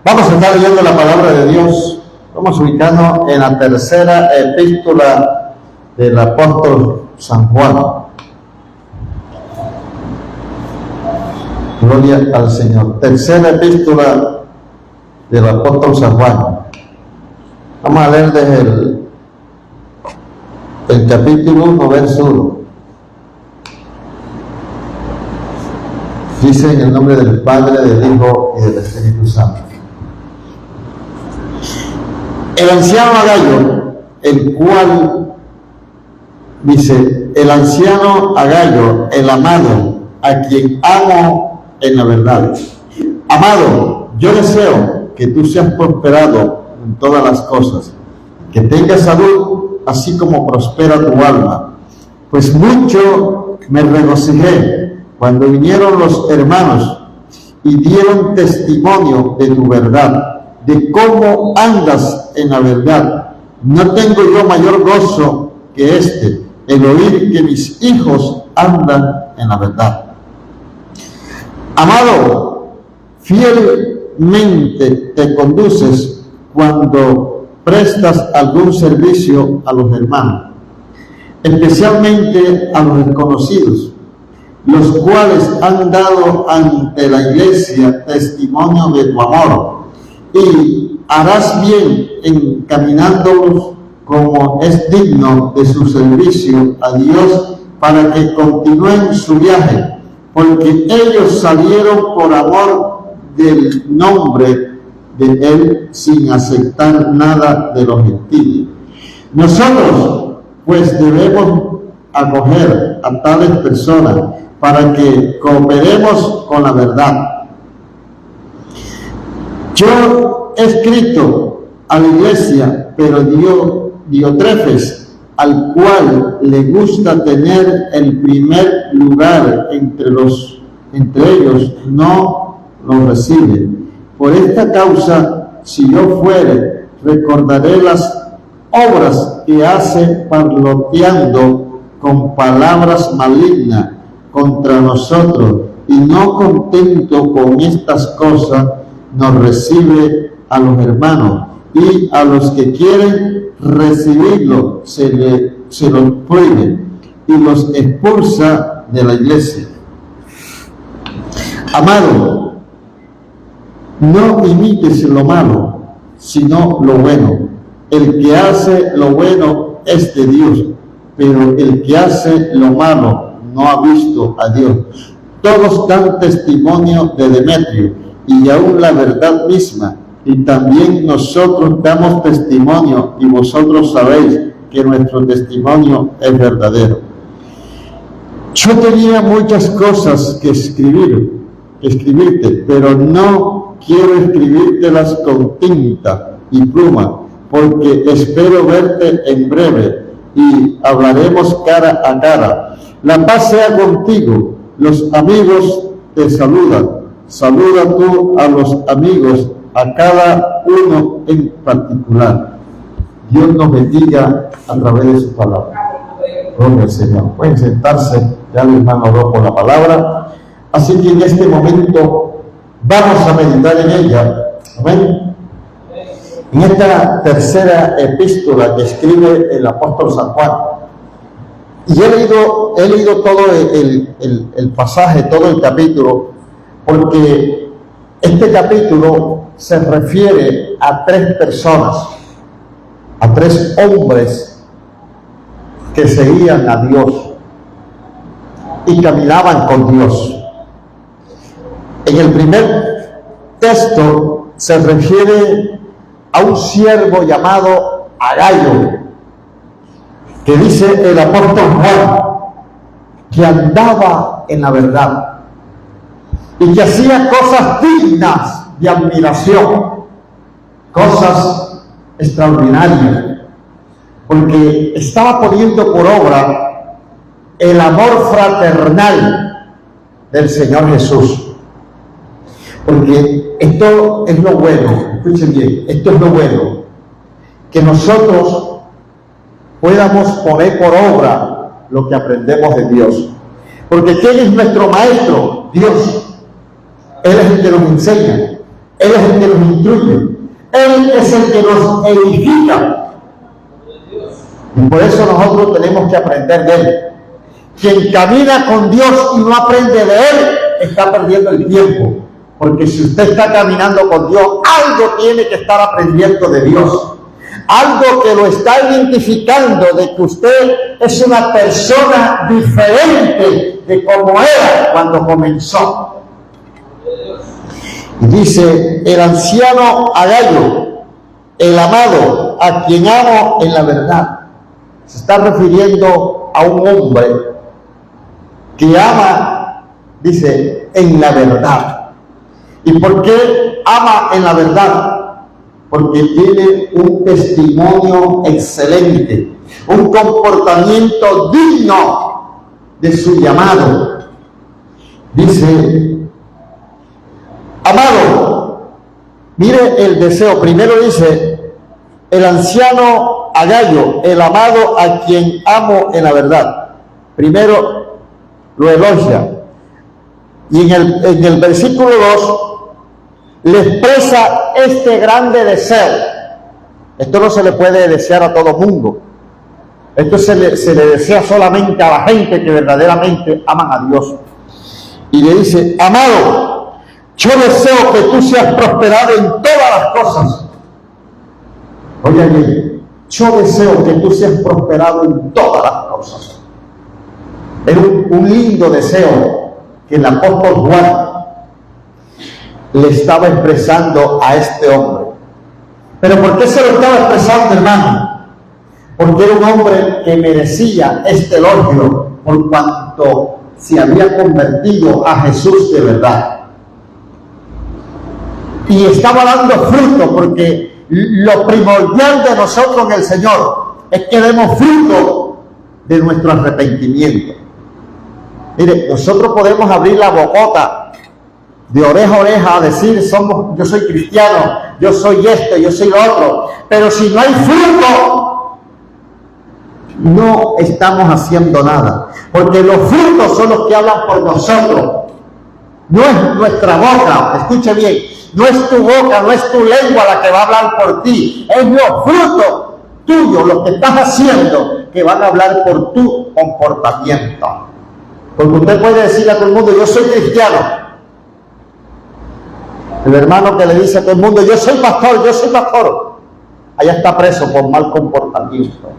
Vamos a estar leyendo la palabra de Dios. Vamos ubicando en la tercera epístola del apóstol San Juan. Gloria al Señor. Tercera epístola del apóstol San Juan. Vamos a leer desde el capítulo 1, verso 1. Dice en el nombre del Padre, del Hijo y del Espíritu Santo. El anciano Agayo, el cual dice, el anciano Agayo, el amado, a quien amo en la verdad. Amado, yo deseo que tú seas prosperado en todas las cosas, que tengas salud, así como prospera tu alma. Pues mucho me regocijé cuando vinieron los hermanos y dieron testimonio de tu verdad, de cómo andas en la verdad. No tengo yo mayor gozo que este, el oír que mis hijos andan en la verdad. Amado, fielmente te conduces cuando prestas algún servicio a los hermanos, especialmente a los desconocidos, los cuales han dado ante la iglesia testimonio de tu amor, y harás bien encaminándolos como es digno de su servicio a Dios, para que continúen su viaje, porque ellos salieron por amor del nombre de Él sin aceptar nada de los gentiles. Nosotros pues debemos acoger a tales personas para que cooperemos con la verdad. Yo he escrito a la iglesia, pero Diotrefes, al cual le gusta tener el primer lugar entre ellos, no lo recibe. Por esta causa, si yo fuere, recordaré las obras que hace parloteando con palabras malignas contra nosotros, y no contento con estas cosas, nos recibe a los hermanos, y a los que quieren recibirlo se los prohíbe y los expulsa de la iglesia. Amado, no imites lo malo, sino lo bueno. El que hace lo bueno es de Dios, pero el que hace lo malo no ha visto a Dios. Todos dan testimonio de Demetrio, y aún la verdad misma, y también nosotros damos testimonio, y vosotros sabéis que nuestro testimonio es verdadero. Yo tenía muchas cosas que escribirte, pero no quiero escribírtelas con tinta y pluma, porque espero verte en breve y hablaremos cara a cara. La paz sea contigo. Los amigos te saludan. Saluda tú a los amigos, a cada uno en particular. Dios nos bendiga a través de su palabra. Gloria al Señor. Pueden sentarse, ya el hermano oró por la palabra. Así que en este momento vamos a meditar en ella. Amén. En esta tercera epístola que escribe el apóstol San Juan. Y he leído todo el pasaje, todo el capítulo, porque este capítulo se refiere a tres personas, a tres hombres que seguían a Dios y caminaban con Dios. En el primer texto se refiere a un siervo llamado Agayo, que dice el apóstol Juan que andaba en la verdad y que hacía cosas dignas de admiración, cosas extraordinarias, porque estaba poniendo por obra el amor fraternal del Señor Jesús. Porque esto es lo bueno, escuchen bien, esto es lo bueno, que nosotros podamos poner por obra lo que aprendemos de Dios. Porque ¿quién es nuestro maestro? Dios. Él es el que nos enseña, Él es el que nos instruye. Él es el que nos edifica. Y por eso nosotros tenemos que aprender de Él. Quien camina con Dios y no aprende de Él, está perdiendo el tiempo. Porque si usted está caminando con Dios, algo tiene que estar aprendiendo de Dios. Algo que lo está identificando de que usted es una persona diferente de como era cuando comenzó. Y dice el anciano Agayo, el amado, a quien amo en la verdad. Se está refiriendo a un hombre que ama, dice, en la verdad. ¿Y por qué ama en la verdad? Porque tiene un testimonio excelente, un comportamiento digno de su llamado. Dice, amado, mire el deseo. Primero dice, el anciano Agayo, el amado a quien amo en la verdad. Primero lo elogia. Y en el versículo 2 le expresa este grande deseo. Esto no se le puede desear a todo mundo. Esto se le desea solamente a la gente que verdaderamente aman a Dios. Y le dice, amado, yo deseo que tú seas prosperado en todas las cosas. Oye bien, yo deseo que tú seas prosperado en todas las cosas. Es un lindo deseo que el apóstol Juan le estaba expresando a este hombre. ¿Pero por qué se lo estaba expresando, hermano? Porque era un hombre que merecía este elogio por cuanto se había convertido a Jesús de verdad. Y estaba dando fruto, porque lo primordial de nosotros en el Señor es que demos fruto de nuestro arrepentimiento. Mire, nosotros podemos abrir la bocota de oreja a oreja a decir, yo soy cristiano, yo soy esto, yo soy lo otro, pero si no hay fruto, no estamos haciendo nada, porque los frutos son los que hablan por nosotros. No es nuestra boca, escuche bien, no es tu boca, no es tu lengua la que va a hablar por ti, es los frutos tuyos, lo que estás haciendo, que van a hablar por tu comportamiento. Porque usted puede decirle a todo el mundo, yo soy cristiano. El hermano que le dice a todo el mundo, yo soy pastor, allá está preso por mal comportamiento.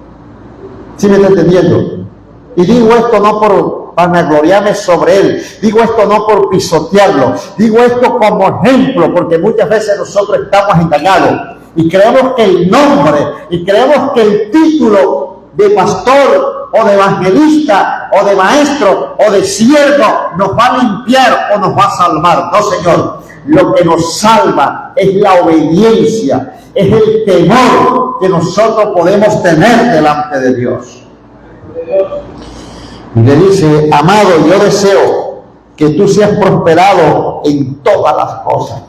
¿Sí me está entendiendo? Y digo esto no por vanagloriarme sobre él, digo esto no por pisotearlo, digo esto como ejemplo, porque muchas veces nosotros estamos engañados y creemos que el nombre, y creemos que el título de pastor o de evangelista o de maestro o de siervo nos va a limpiar o nos va a salvar. No, Señor. Lo que nos salva es la obediencia, es el temor que nosotros podemos tener delante de Dios. Y le dice, amado, yo deseo que tú seas prosperado en todas las cosas.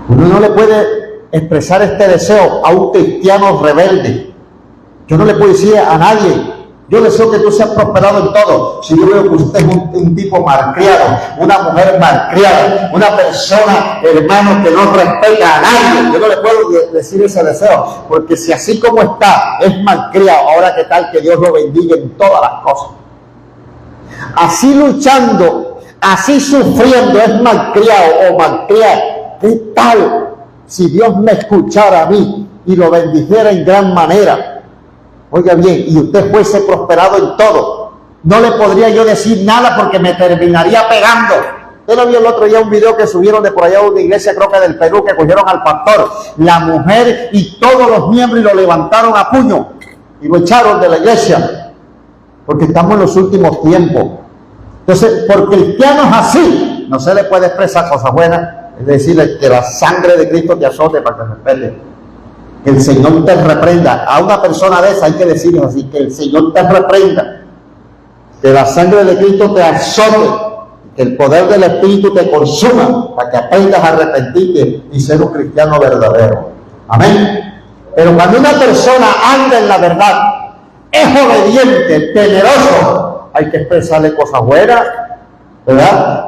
Uno no le puede expresar este deseo a un cristiano rebelde. Yo no le puedo decir a nadie, yo deseo que tú seas prosperado en todo. Si yo veo que usted es un tipo malcriado, una mujer malcriada, una persona, hermano, que no respeta a nadie, yo no le puedo decir ese deseo, porque si así como está, es malcriado, ahora qué tal que Dios lo bendiga en todas las cosas. Así luchando, así sufriendo, es malcriado o malcriada. ¿Qué tal si Dios me escuchara a mí y lo bendijera en gran manera? Oiga bien, y usted fuese prosperado en todo, no le podría yo decir nada porque me terminaría pegando. Usted lo vio el otro día un video que subieron de por allá de una iglesia, creo que del Perú, que cogieron al pastor, la mujer y todos los miembros y lo levantaron a puño y lo echaron de la iglesia, porque estamos en los últimos tiempos. Entonces, por cristianos así, no se le puede expresar cosas buenas, es decirle que la sangre de Cristo te azote para que respete. Que el Señor te reprenda. A una persona de esa hay que decirle así, que el Señor te reprenda, que la sangre de Cristo te azote, que el poder del Espíritu te consuma, para que aprendas a arrepentirte y ser un cristiano verdadero. Amén. Pero cuando una persona anda en la verdad, es obediente, temeroso, hay que expresarle cosas buenas, ¿verdad?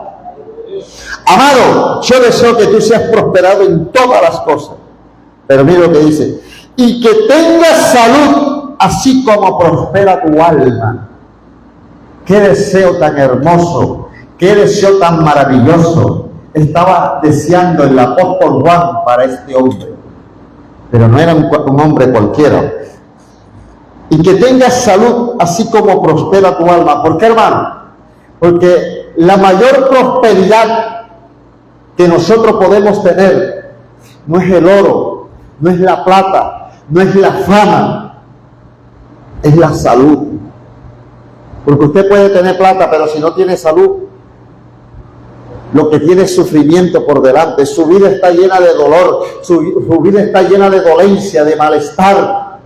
Amado, yo deseo que tú seas prosperado en todas las cosas. Pero mira lo que dice, y que tengas salud, así como prospera tu alma. Qué deseo tan hermoso, qué deseo tan maravilloso estaba deseando el apóstol Juan para este hombre. Pero no era un hombre cualquiera. Y que tengas salud, así como prospera tu alma. ¿Por qué, hermano? Porque la mayor prosperidad que nosotros podemos tener no es el oro, no es la plata, no es la fama, es la salud. Porque usted puede tener plata, pero si no tiene salud, lo que tiene es sufrimiento por delante. Su vida está llena de dolor, su vida está llena de dolencia, de malestar.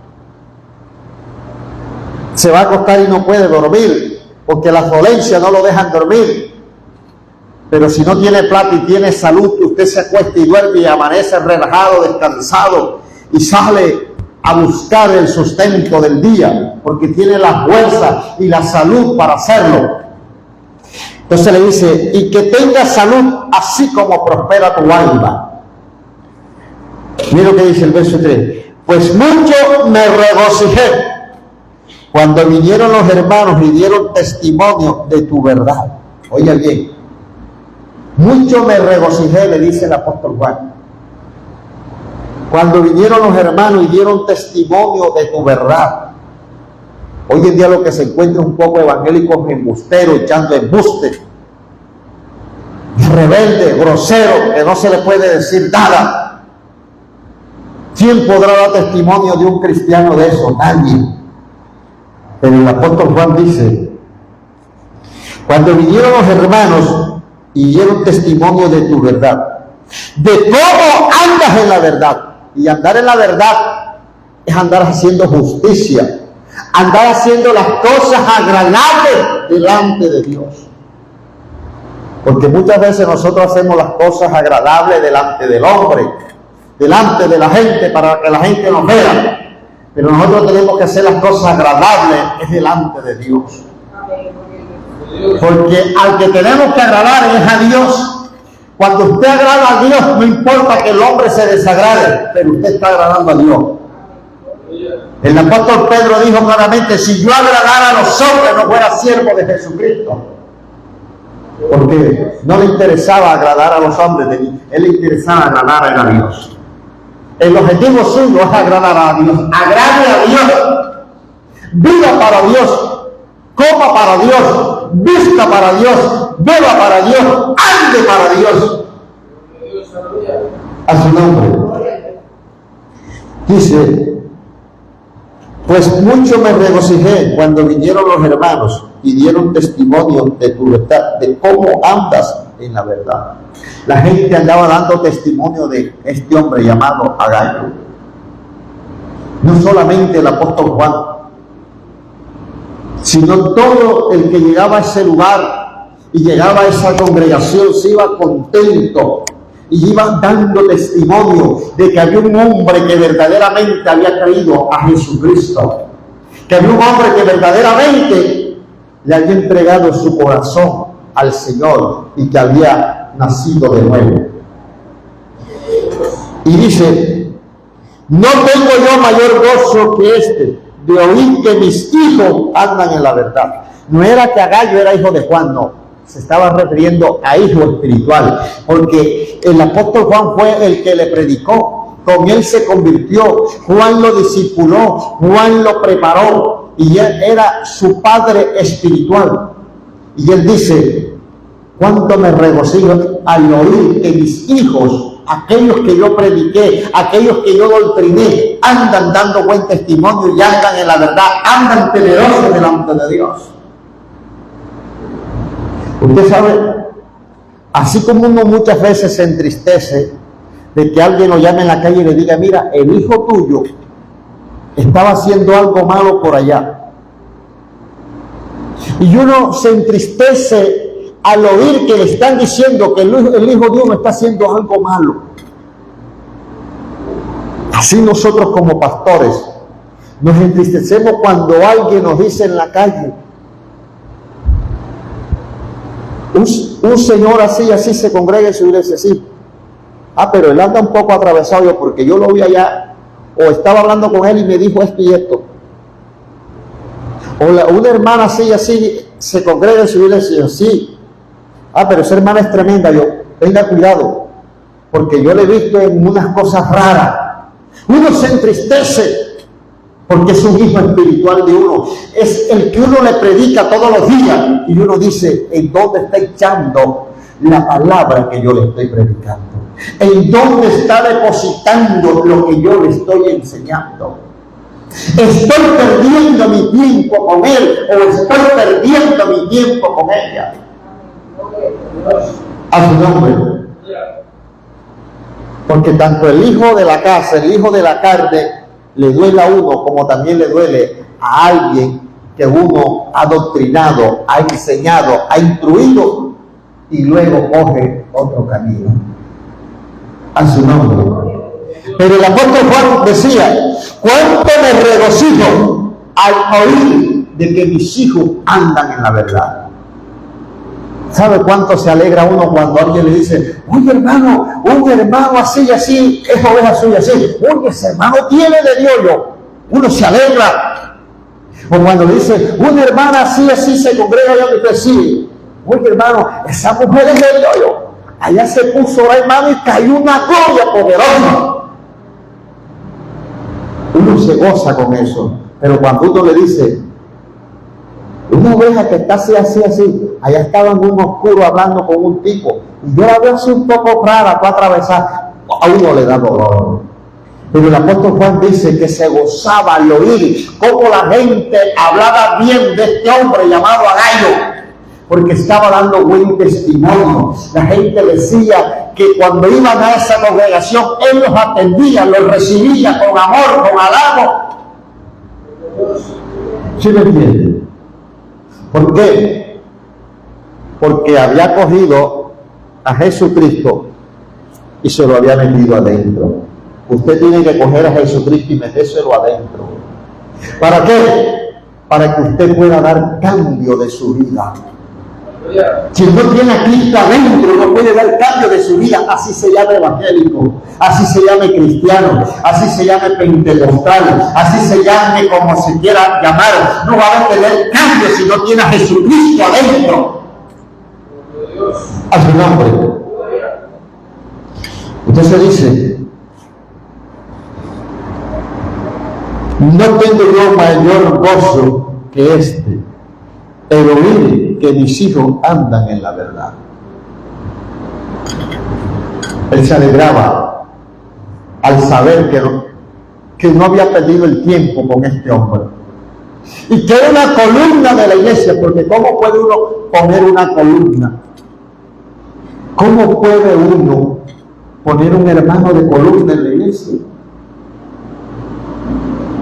Se va a acostar y no puede dormir, porque las dolencias no lo dejan dormir. Pero si no tiene plata y tiene salud, usted se acuesta y duerme y amanece relajado, descansado, y sale a buscar el sustento del día, porque tiene la fuerza y la salud para hacerlo. Entonces le dice, y que tengas salud, así como prospera tu alma. Mira lo que dice el verso 3. Pues mucho me regocijé cuando vinieron los hermanos y dieron testimonio de tu verdad. Oiga bien, mucho me regocijé, le dice el apóstol Juan, cuando vinieron los hermanos y dieron testimonio de tu verdad. Hoy en día lo que se encuentra un poco evangélicos embusteros, echando embuste, rebelde, grosero, que no se le puede decir nada. ¿Quién podrá dar testimonio de un cristiano de eso? Nadie. Pero el apóstol Juan dice, cuando vinieron los hermanos y dieron testimonio de tu verdad, de cómo andas en la verdad. Y andar en la verdad es andar haciendo justicia, andar haciendo las cosas agradables delante de Dios. Porque muchas veces nosotros hacemos las cosas agradables delante del hombre, delante de la gente, para que la gente nos vea. Pero nosotros tenemos que hacer las cosas agradables es delante de Dios. Porque al que tenemos que agradar es a Dios. Cuando usted agrada a Dios, no importa que el hombre se desagrade, pero usted está agradando a Dios. El apóstol Pedro dijo claramente, si yo agradara a los hombres, no fuera siervo de Jesucristo. Porque no le interesaba agradar a los hombres, él le interesaba agradar a Dios. El objetivo suyo es agradar a Dios. Agrade a Dios. Viva para Dios. Coma para Dios. Vista para Dios. Beba para Dios. Ande para Dios. A su nombre. Dice, pues mucho me regocijé cuando vinieron los hermanos y dieron testimonio de tu verdad, de cómo andas en la verdad. La gente andaba dando testimonio de este hombre llamado Agayo. No solamente el apóstol Juan, sino todo el que llegaba a ese lugar y llegaba a esa congregación se iba contento y iba dando testimonio de que había un hombre que verdaderamente había creído a Jesucristo, que había un hombre que verdaderamente le había entregado su corazón al Señor y que había nacido de nuevo. Y dice, no tengo yo mayor gozo que este, de oír que mis hijos andan en la verdad. No era que Agayo era hijo de Juan, no. Se estaba refiriendo a hijo espiritual, porque el apóstol Juan fue el que le predicó. Con él se convirtió, Juan lo discipuló, Juan lo preparó, y él era su padre espiritual. Y él dice, cuánto me regocijo al oír que mis hijos, aquellos que yo prediqué, aquellos que yo doctriné, andan dando buen testimonio y andan en la verdad, andan temerosos delante de Dios. Usted sabe, así como uno muchas veces se entristece de que alguien lo llame en la calle y le diga, mira, el hijo tuyo estaba haciendo algo malo por allá. Y uno se entristece al oír que le están diciendo que el hijo de uno está haciendo algo malo. Así nosotros como pastores nos entristecemos cuando alguien nos dice en la calle, un señor así se congrega en su iglesia, sí. Pero él anda un poco atravesado porque yo lo vi allá, o estaba hablando con él y me dijo esto y esto. O una hermana así se congrega en su iglesia, sí. Pero esa hermana es tremenda. Yo, tenga cuidado, porque yo le he visto en unas cosas raras. Uno se entristece porque es un hijo espiritual de uno, es el que uno le predica todos los días y uno dice, ¿en dónde está echando la palabra que yo le estoy predicando? ¿En dónde está depositando lo que yo le estoy enseñando? ¿Estoy perdiendo mi tiempo con él o estoy perdiendo mi tiempo con ella? A su nombre. Porque tanto el hijo de la casa, el hijo de la carne, le duele a uno como también le duele a alguien que uno ha doctrinado, ha enseñado, ha instruido y luego coge otro camino. A su nombre. Pero el apóstol Juan decía, cuánto me regocijo al oír de que mis hijos andan en la verdad. ¿Sabe cuánto se alegra uno cuando alguien le dice, oye hermano, un hermano así y así, es oveja suya así, oye ese hermano tiene de Dios? Uno se alegra. O cuando le dice, una hermana así se congrega allá donde usted sí, oye hermano, esa mujer es de Dios. Allá se puso la hermana y cayó una gloria poderosa. Uno se goza con eso, pero cuando uno le dice, una oveja que está así, allá estaba en un oscuro hablando con un tipo, y yo la veo así un poco rara, para atravesar, a uno le da dolor. Pero el apóstol Juan dice que se gozaba al oír cómo la gente hablaba bien de este hombre llamado Agayo, porque estaba dando buen testimonio. La gente decía que cuando iban a esa congregación, él los atendía, los recibía con amor, con halago. ¿Sí me entienden? ¿Por qué? Porque había cogido a Jesucristo y se lo había metido adentro. Usted tiene que coger a Jesucristo y metérselo adentro. ¿Para qué? Para que usted pueda dar cambio de su vida. Si no tiene a Cristo adentro, no puede dar cambio de su vida. Así se llama evangélico, así se llame cristiano, así se llame pentecostal, así se llame como se quiera llamar. No va a tener cambio si no tiene a Jesucristo adentro. A su nombre. Entonces dice, no tengo yo mayor gozo que este, el oír que mis hijos andan en la verdad. Él se alegraba al saber que no había perdido el tiempo con este hombre y que era una columna de la iglesia. Porque ¿cómo puede uno poner una columna? ¿Cómo puede uno poner un hermano de columna en la iglesia?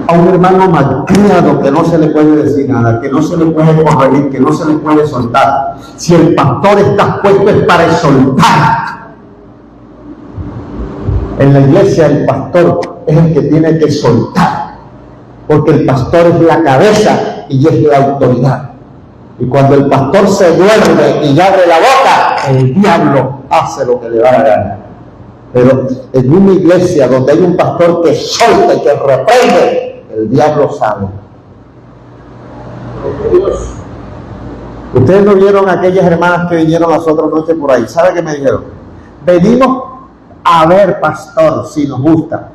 A un hermano malcriado que no se le puede decir nada, que no se le puede corregir, que no se le puede soltar. Si el pastor está puesto es para soltar. En la iglesia el pastor es el que tiene que soltar, porque el pastor es la cabeza y es la autoridad. Y cuando el pastor se duerme y abre la boca, el diablo hace lo que le da la gana. Pero en una iglesia donde hay un pastor que solta y que reprende, el diablo sabe. Ustedes no vieron a aquellas hermanas que vinieron las otras noches por ahí. ¿Sabe qué me dijeron? Venimos a ver, pastor, si nos gusta.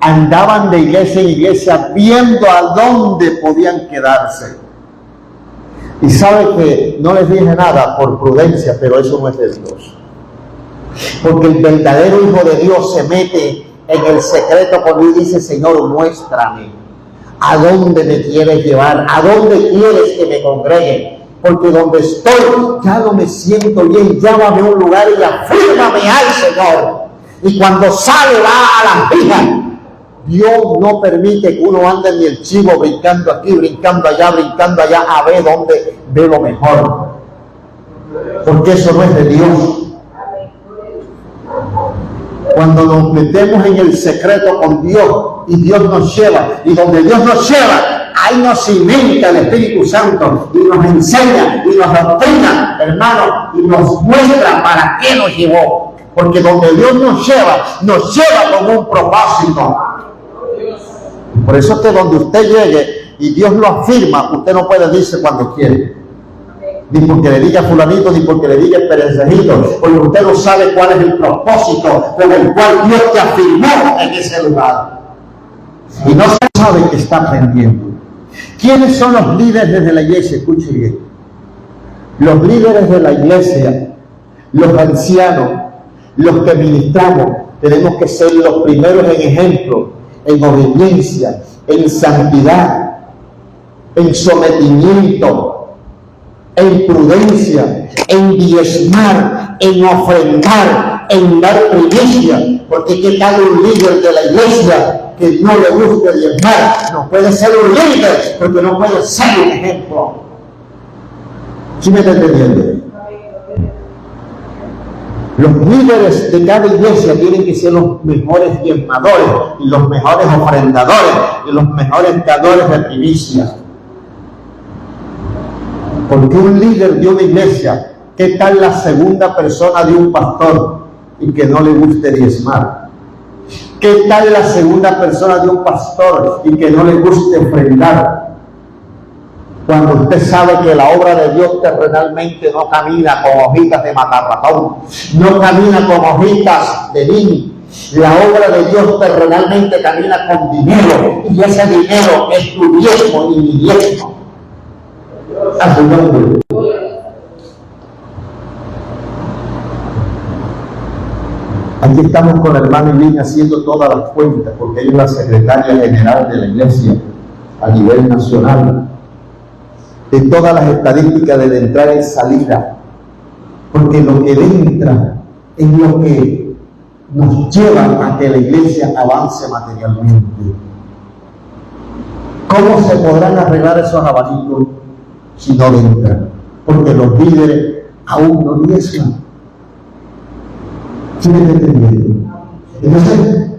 Andaban de iglesia en iglesia viendo a dónde podían quedarse. Y sabe que no les dije nada por prudencia, pero eso no es de Dios. Porque el verdadero hijo de Dios se mete en el secreto cuando él dice, Señor, muéstrame a dónde me quieres llevar, a dónde quieres que me congregue, porque donde estoy ya no me siento bien. Llámame a un lugar y afírmame al Señor. Y cuando sale va a la fija. Dios no permite que uno ande ni el chivo brincando aquí, brincando allá, a ver dónde ve lo mejor, porque eso no es de Dios. Cuando nos metemos en el secreto con Dios y Dios nos lleva, y donde Dios nos lleva, ahí nos cimenta el Espíritu Santo y nos enseña y nos doctrina, hermano, y nos muestra para qué nos llevó. Porque donde Dios nos lleva con un propósito. Por eso es que donde usted llegue y Dios lo afirma, usted no puede decirse cuando quiere. Ni porque le diga fulanito, ni porque le diga perecejito, porque usted no sabe cuál es el propósito con el cual Dios te afirmó en ese lugar. Y no sabe que está aprendiendo. ¿Quiénes son los líderes de la iglesia? Escuche bien. Los líderes de la iglesia, los ancianos, los que ministramos, tenemos que ser los primeros en ejemplo, en obediencia, en santidad, en sometimiento, en prudencia, en diezmar, en ofrendar, en dar primicia. Porque qué tal un líder de la iglesia que no le guste diezmar, no puede ser un líder, porque no puede ser un ejemplo. ¿Sí me está entendiendo? Los líderes de cada iglesia tienen que ser los mejores diezmadores, y los mejores ofrendadores, y los mejores dadores de primicia. Porque un líder de una iglesia, ¿qué tal la segunda persona de un pastor y que no le guste diezmar? ¿Qué tal la segunda persona de un pastor y que no le guste ofrendar? Cuando usted sabe que la obra de Dios terrenalmente no camina con hojitas de matarratón, no camina con hojitas de niño. La obra de Dios terrenalmente camina con dinero, y ese dinero es tu diezmo y mi diezmo. A su nombre. Aquí estamos con la hermana Eileen haciendo todas las cuentas, porque ella es la secretaria general de la iglesia a nivel nacional, de todas las estadísticas de entrada y salida, porque lo que entra es lo que nos lleva a que la iglesia avance materialmente. ¿Cómo se podrán arreglar esos abanicos si no entran? Porque los líderes aún no diezman. ¿Sí me está entendiendo? Entonces,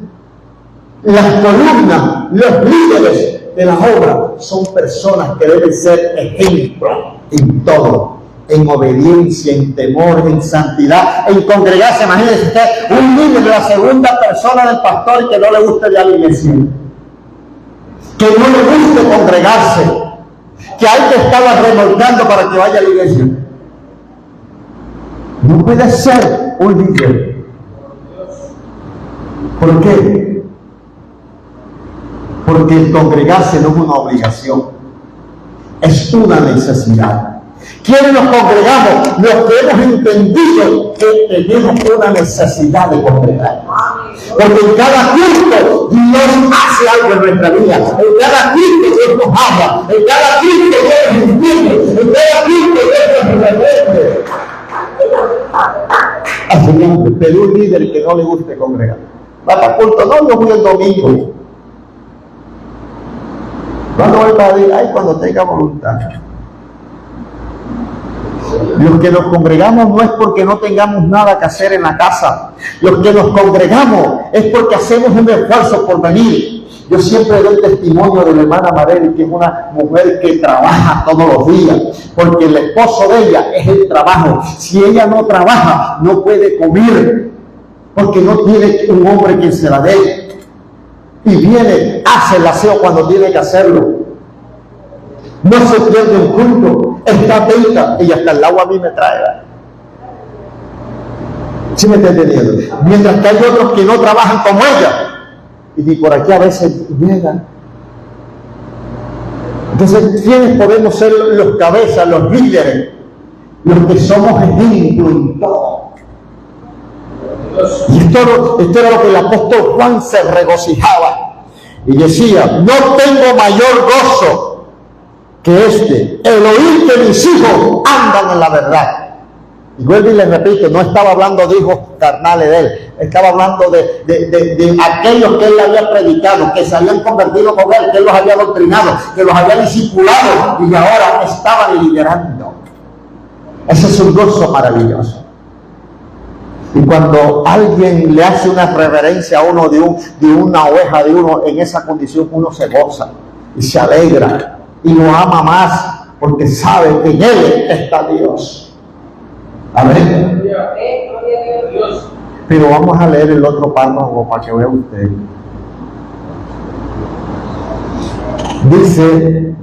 las columnas, los líderes de la obra son personas que deben ser ejemplo en todo, en obediencia, en temor, en santidad, en congregarse. Imagínese usted, un líder de la segunda persona del pastor que no le guste ya la iglesia, que no le guste congregarse, que hay que estarla remolcando para que vaya a la iglesia. No puede ser un líder. ¿Por qué? Porque el congregarse no es una obligación, es una necesidad. ¿Quiénes nos congregamos? Los que hemos entendido que tenemos una necesidad de congregar. Porque en cada culto Dios hace algo en nuestra vida. En cada culto Dios nos habla. En cada culto Dios nos entiende. En cada culto Dios nos reprende. Así que pedí un líder que no le guste congregar. Va para culto, no, yo voy el domingo. ¿Cuándo voy para ir? Ay, cuando tenga voluntad. Los que nos congregamos no es porque no tengamos nada que hacer en la casa. Los que nos congregamos es porque hacemos un esfuerzo por venir. Yo siempre doy testimonio de la hermana Marely, que es una mujer que trabaja todos los días, porque el esposo de ella es el trabajo. Si ella no trabaja, no puede comer, porque no tiene un hombre quien se la dé. Y viene, hace el aseo cuando tiene que hacerlo. No se pierde un culto, está atenta, y hasta el agua a mí me trae. ¿Sí me está entendiendo? Mientras que hay otros que no trabajan como ella, y por aquí a veces llegan. Entonces, ¿quiénes podemos ser los cabezas, los líderes? Los que somos ejemplo en todo. Y esto era lo que el apóstol Juan se regocijaba y decía: no tengo mayor gozo que el oír que mis hijos andan en la verdad. Y vuelvo y les repito, no estaba hablando de hijos carnales de él, estaba hablando de aquellos que él había predicado, que se habían convertido con él, que él los había doctrinado, que los había discipulado y ahora estaban liderando. Ese es un gozo maravilloso. Y cuando alguien le hace una reverencia a uno de una oveja de uno en esa condición, uno se goza y se alegra y lo ama más porque sabe que en Él está Dios. Amén. Pero vamos a leer el otro párrafo para que vea usted. Dice,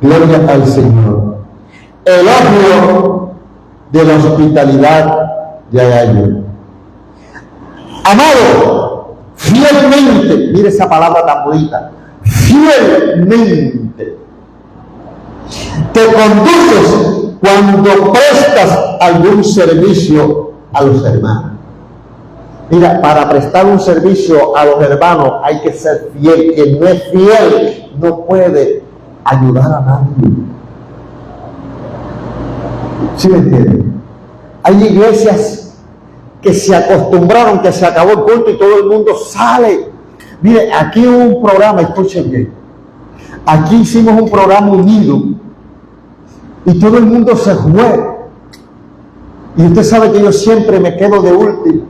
gloria al Señor, elogio de la hospitalidad de Agayo. Amado, fielmente, mire esa palabra tan bonita, fielmente te conduces cuando prestas algún servicio a los hermanos. Mira, para prestar un servicio a los hermanos hay que ser fiel. Quien no es fiel no puede ayudar a nadie. ¿Sí me entienden? Hay iglesias que se acostumbraron que se acabó el culto y todo el mundo sale. Mire, aquí hubo un programa, escuchen bien. Aquí hicimos un programa unido y todo el mundo se fue. Y usted sabe que yo siempre me quedo de último.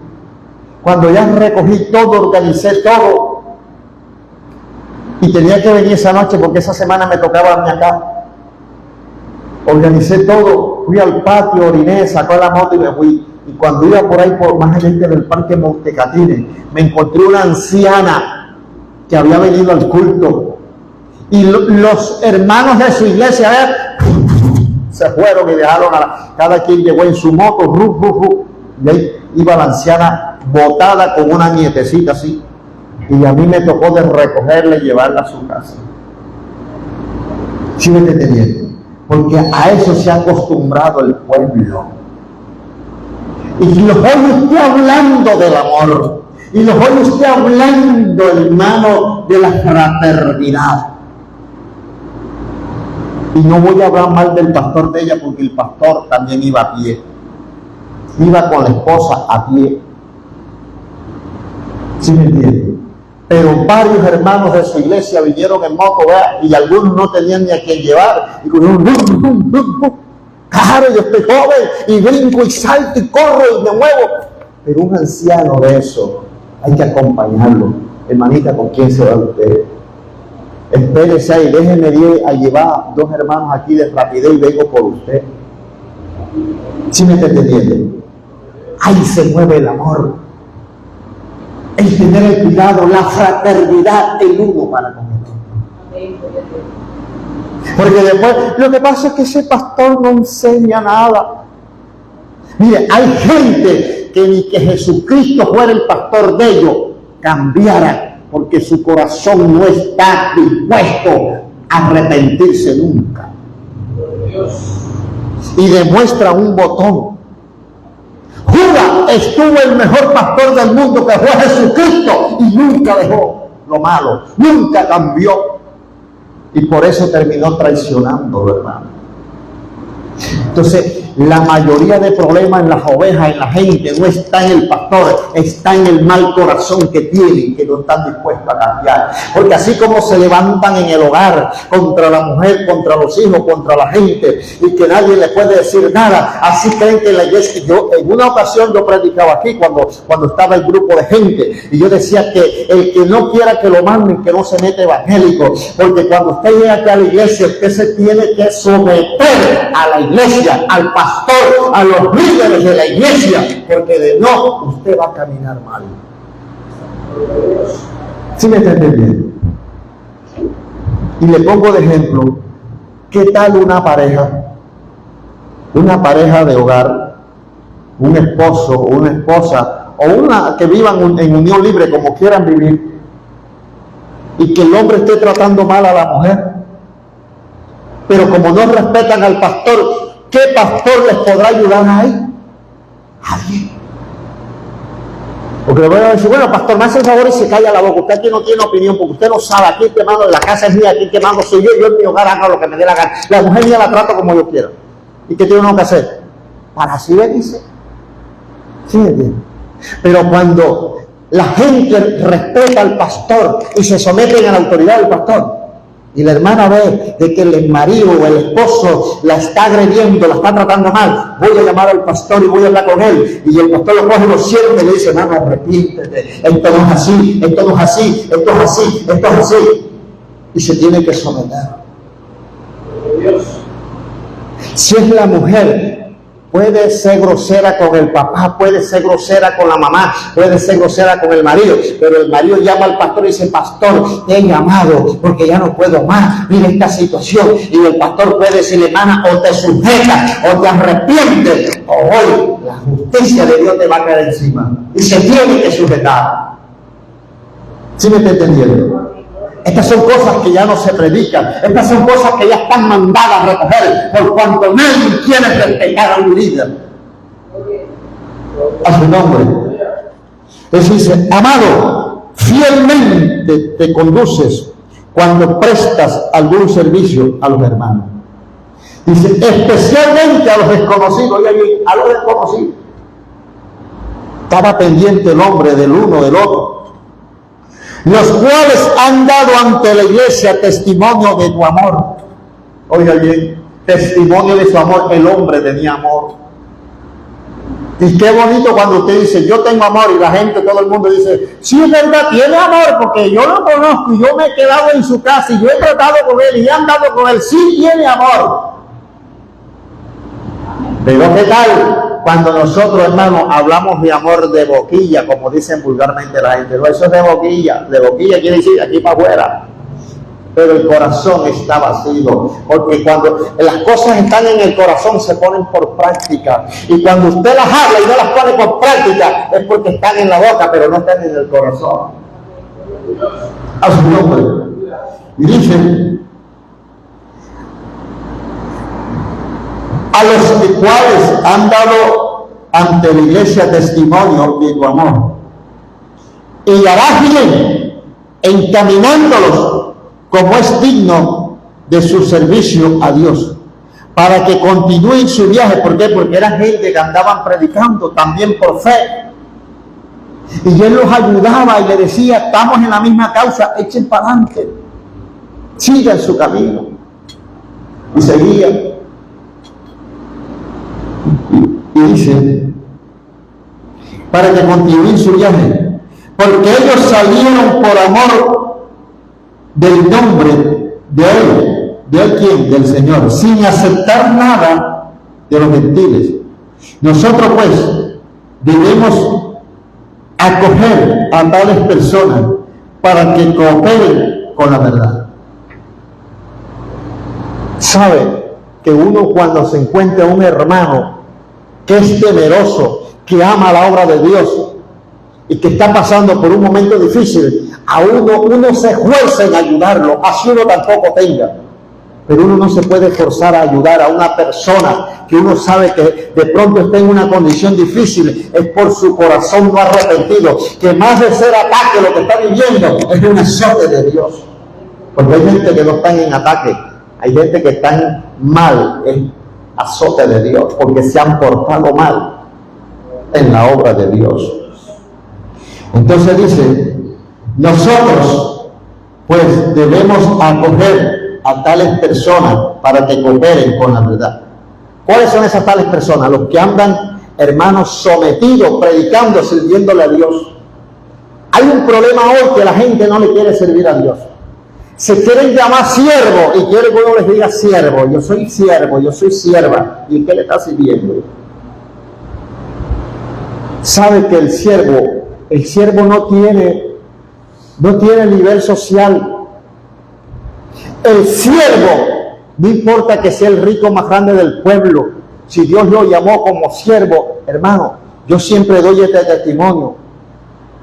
Cuando ya recogí todo, organicé todo, y tenía que venir esa noche porque esa semana me tocaba a mí acá. Organicé todo, fui al patio, oriné, sacó la moto y me fui. Y cuando iba por ahí, por más allá del parque Montecatines, me encontré una anciana que había venido al culto. Y los hermanos de su iglesia, se fueron y dejaron cada quien llegó en su moto, y ahí iba la anciana botada con una nietecita así, y a mí me tocó de recogerla y llevarla a su casa. ¿Sí me entienden? Porque a eso se ha acostumbrado el pueblo. Y los oye usted hablando del amor, y los oye usted hablando, hermano, de la fraternidad. Y no voy a hablar mal del pastor de ella, porque el pastor también iba a pie. Iba con la esposa a pie. ¿Sí me entienden? Pero varios hermanos de su iglesia vinieron en moto, ¿verdad? Y algunos no tenían ni a quien llevar. Y con claro, yo estoy joven y brinco y salto y corro y me muevo. Pero un anciano de eso hay que acompañarlo. Hermanita, ¿con quién se va usted? Espérese ahí, déjeme ir a llevar 2 hermanos aquí de rapidez y vengo por usted. ¿Sí me está entendiendo? Ahí se mueve el amor, el tener el cuidado, la fraternidad, el uno para con el otro. Porque después, lo que pasa es que ese pastor no enseña nada. Mire, hay gente que ni que Jesucristo fuera el pastor de ellos, cambiara, porque su corazón no está dispuesto a arrepentirse nunca. Y demuestra un botón. Judas estuvo el mejor pastor del mundo, que fue Jesucristo, y nunca dejó lo malo, nunca cambió, y por eso terminó traicionándolo, hermano. Entonces, la mayoría de problemas en las ovejas, en la gente, no está en el pastor, está en el mal corazón que tienen, que no están dispuestos a cambiar. Porque así como se levantan en el hogar contra la mujer, contra los hijos, contra la gente, y que nadie le puede decir nada, así creen que en la iglesia. Yo, en una ocasión yo predicaba aquí cuando estaba el grupo de gente, y yo decía que el que no quiera que lo manden, que no se mete evangélico, porque cuando usted llega aquí a la iglesia, usted se tiene que someter a la iglesia, al pastor, a los líderes de la iglesia, porque de no, usted va a caminar mal. ¿Sí me está entendiendo? Y le pongo de ejemplo, ¿qué tal una pareja de hogar, un esposo o una esposa, o una que vivan en unión libre como quieran vivir, y que el hombre esté tratando mal a la mujer, pero como no respetan al pastor, ¿qué pastor les podrá ayudar ahí? Nadie. Porque le voy a decir, bueno, pastor, me hace el favor y se calla la boca. Usted aquí no tiene opinión, porque usted no sabe. Aquí que mando, la casa es mía, aquí que mando soy yo en mi hogar hago lo que me dé la gana. La mujer mía la trato como yo quiero. ¿Y qué tiene uno que hacer? Para así le dice. ¿Sí me entiende? Pero cuando la gente respeta al pastor y se someten a la autoridad del pastor, y la hermana ve de que el marido o el esposo la está agrediendo, la está tratando mal, voy a llamar al pastor y voy a hablar con él. Y el pastor lo coge, lo siente y le dice, hermano, arrepiéntete, esto no es así, esto no es así, esto es así, esto es así. y se tiene que someter. Si es la mujer, puede ser grosera con el papá, puede ser grosera con la mamá, puede ser grosera con el marido, pero el marido llama al pastor y dice: pastor, te he llamado porque ya no puedo más, mira esta situación. Y el pastor puede decirle: hermana, o te sujetas o te arrepientes, o hoy la justicia de Dios te va a caer encima. Y se tiene que sujetar. ¿Sí me está entendiendo? Estas son cosas que ya no se predican. Estas son cosas que ya están mandadas a recoger, por cuanto nadie quiere respetar a un líder. A su nombre. Entonces dice: amado, fielmente te conduces cuando prestas algún servicio a los hermanos. Dice: especialmente a los desconocidos. Oiga bien, a los desconocidos. Estaba pendiente el hombre del uno del otro, los cuales han dado ante la iglesia testimonio de tu amor. Oiga bien, testimonio de su amor. El hombre tenía amor. Y qué bonito cuando usted dice: yo tengo amor, y la gente, todo el mundo dice: sí, es verdad, tiene amor, porque yo lo conozco y yo me he quedado en su casa y yo he tratado con él y he andado con él. Sí, tiene amor. Pero ¿qué tal cuando nosotros, hermanos, hablamos de amor de boquilla, como dicen vulgarmente la gente? No, eso es de boquilla quiere decir aquí para afuera, pero el corazón está vacío, porque cuando las cosas están en el corazón se ponen por práctica, y cuando usted las habla y no las pone por práctica es porque están en la boca, pero no están en el corazón. A su nombre. Y dice: a los cuales han dado ante la iglesia testimonio de tu amor, y harás bien encaminándolos como es digno de su servicio a Dios, para que continúen su viaje. ¿Por qué? Porque eran gente que andaban predicando también por fe, y él los ayudaba y le decía: estamos en la misma causa, echen para adelante, sigan su camino. Y seguía. Y dice: para que continúen su viaje, porque ellos salieron por amor del nombre de él. ¿De él quién? Del Señor, sin aceptar nada de los gentiles. Nosotros pues debemos acoger a tales personas para que cooperen con la verdad. ¿Sabe que uno, cuando se encuentra un hermano que es temeroso, que ama la obra de Dios y que está pasando por un momento difícil, a uno se esfuerza en ayudarlo, así uno tampoco tenga? Pero uno no se puede forzar a ayudar a una persona que uno sabe que de pronto está en una condición difícil, es por su corazón no arrepentido, que más de ser ataque lo que está viviendo es un azote de Dios. Porque hay gente que no está en ataque, hay gente que está mal en azote de Dios, porque se han portado mal en la obra de Dios. Entonces dice: nosotros pues debemos acoger a tales personas para que cooperen con la verdad. ¿Cuáles son esas tales personas? Los que andan, hermanos, sometidos, predicando, sirviéndole a Dios. Hay un problema hoy, que la gente no le quiere servir a Dios. Se quieren llamar siervo y quieren que uno les diga: siervo, yo soy siervo, yo soy sierva. ¿Y qué le está sirviendo? Sabe que el siervo no tiene nivel social. El siervo, no importa que sea el rico más grande del pueblo, si Dios lo llamó como siervo, hermano, yo siempre doy este testimonio,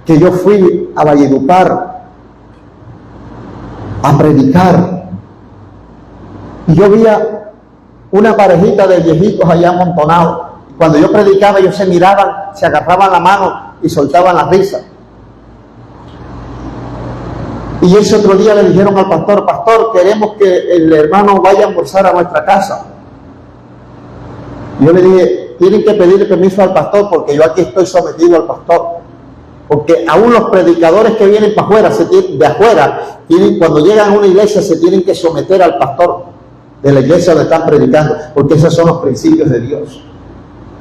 que yo fui a Valledupar a predicar, y yo vi una parejita de viejitos allá amontonados. Cuando yo predicaba, ellos se miraban, se agarraban la mano y soltaban la risa. Y ese otro día le dijeron al pastor: pastor, queremos que el hermano vaya a almorzar a nuestra casa. Y yo le dije: tienen que pedirle permiso al pastor, porque yo aquí estoy sometido al pastor. Porque aún los predicadores que vienen para afuera, de afuera, cuando llegan a una iglesia se tienen que someter al pastor de la iglesia donde están predicando, porque esos son los principios de Dios.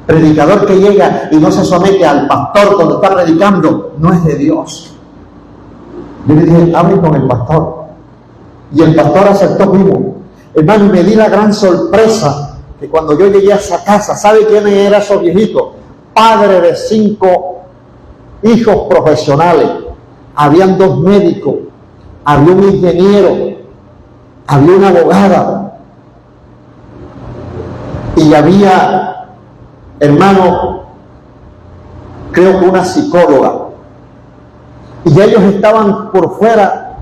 Predicador que llega y no se somete al pastor cuando está predicando, no es de Dios. Yo le dije: hablen con el pastor. Y el pastor aceptó mismo. Hermano, y me di la gran sorpresa que cuando yo llegué a esa casa, ¿sabe quién era esos viejitos? Padre de 5 hijos profesionales. Habían 2 médicos, había un ingeniero, había una abogada y había, hermano, creo que una psicóloga. Y ellos estaban por fuera,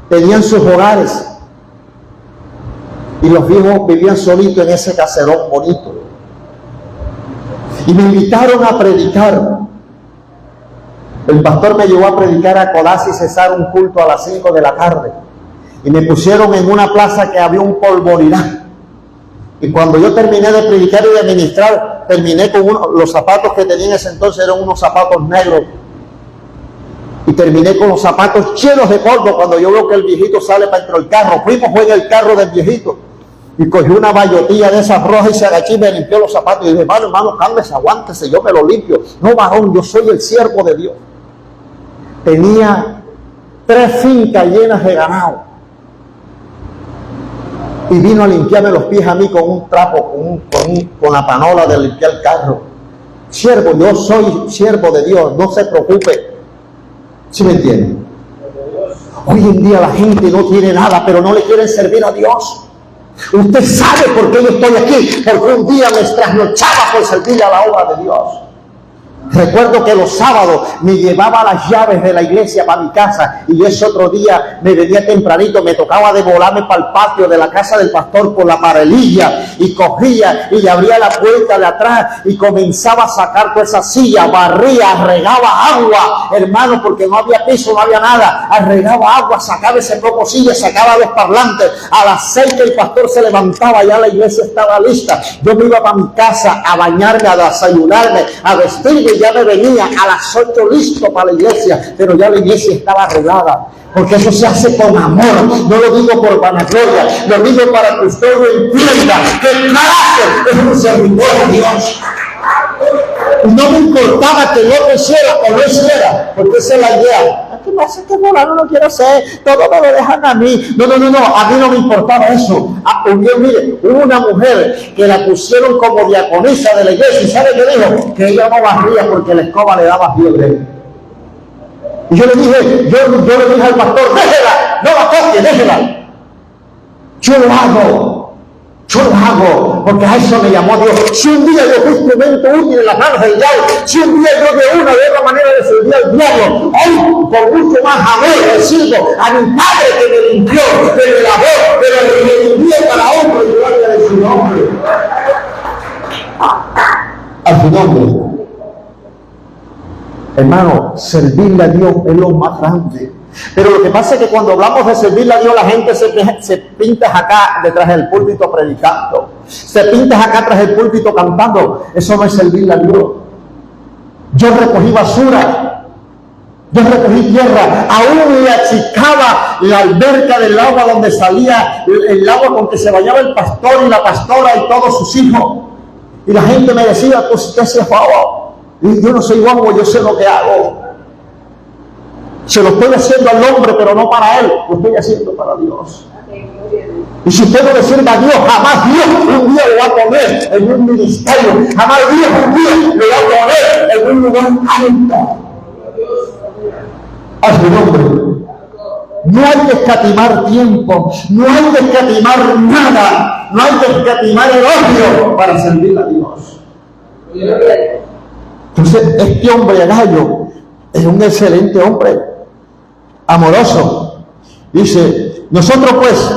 tenían sus hogares y los viejos vivían solitos en ese caserón bonito. Y me invitaron a predicar. El pastor me llevó a predicar a Codazzi y Cesar un culto a las 5 de la tarde. Y me pusieron en una plaza que había un polvoridad. Y cuando yo terminé de predicar y de ministrar, terminé con los zapatos que tenía en ese entonces, eran unos zapatos negros. Y terminé con los zapatos llenos de polvo cuando yo veo que el viejito sale para dentro del carro. Fuimos en el carro del viejito. Y cogí una bayotilla de esas rojas y se agachó y me limpió los zapatos. Y dije, hermano, cálmese, aguántese, yo me lo limpio. No, varón, yo soy el siervo de Dios. Tenía 3 fincas llenas de ganado. Y vino a limpiarme los pies a mí con un trapo, con la panola de limpiar el carro. Siervo, yo soy siervo de Dios, no se preocupe. ¿Sí me entienden? Hoy en día la gente no tiene nada, pero no le quieren servir a Dios. Usted sabe por qué yo estoy aquí, porque un día me trasnochaba por servirle a la obra de Dios. Recuerdo que los sábados me llevaba las llaves de la iglesia para mi casa y ese otro día me venía tempranito, me tocaba de volarme para el patio de la casa del pastor por la parelilla y cogía y abría la puerta de atrás y comenzaba a sacar toda esa silla, barría, regaba agua, hermano, porque no había piso, no había nada, regaba agua, sacaba ese poco silla, sacaba los parlantes. A las 6 que el pastor se levantaba, ya la iglesia estaba lista. Yo me iba para mi casa a bañarme, a desayunarme, a vestirme. Ya me venía a las 8 listo para la iglesia, pero ya la iglesia estaba arreglada, porque eso se hace con amor. No lo digo por vanagloria, lo digo para que usted lo entienda, que el carácter es un servidor de Dios. No me importaba que yo lo hiciera o no hiciera, porque esa es la idea. ¿Qué pasa? Que fulano no quiero hacer, todo me lo dejan a mí. No, a mí no me importaba eso. Mire, hubo una mujer que la pusieron como diaconisa de la iglesia, y ¿sabe qué dijo? Que ella no barría porque la escoba le daba fiebre. Y yo le dije al pastor, déjela, no la toque, déjela. Yo lo hago, porque a eso me llamó Dios. Si un día yo fui instrumento útil en las manos del diablo, si un día yo de una de otra manera le serví al diablo, hoy por mucho más amor le sirvo a mi Padre que me limpió, que me lavó, pero me limpió para otro y gloria de su nombre. A su nombre. Hermano, servirle a Dios es lo más grande. Pero lo que pasa es que cuando hablamos de servirle a Dios, la gente se pinta acá detrás del púlpito predicando, se pinta acá tras el púlpito cantando. Eso no es servirle a Dios. Yo recogí basura, yo recogí tierra, aún le achicaba la alberca del agua donde salía el agua con que se bañaba el pastor y la pastora y todos sus hijos. Y la gente me decía, pues usted se favor. Y yo no soy guapo, yo sé lo que hago. Se lo estoy haciendo al hombre, pero no para él, lo estoy haciendo para Dios. Y si usted no le sirve a Dios, jamás Dios un día lo va a poner en un ministerio, jamás Dios un día lo va a poner en un lugar alto. A su nombre. No hay que escatimar tiempo, no hay que escatimar nada, no hay que escatimar el odio para servir a Dios. Entonces, este hombre Gallo es un excelente hombre, amoroso. Dice, nosotros pues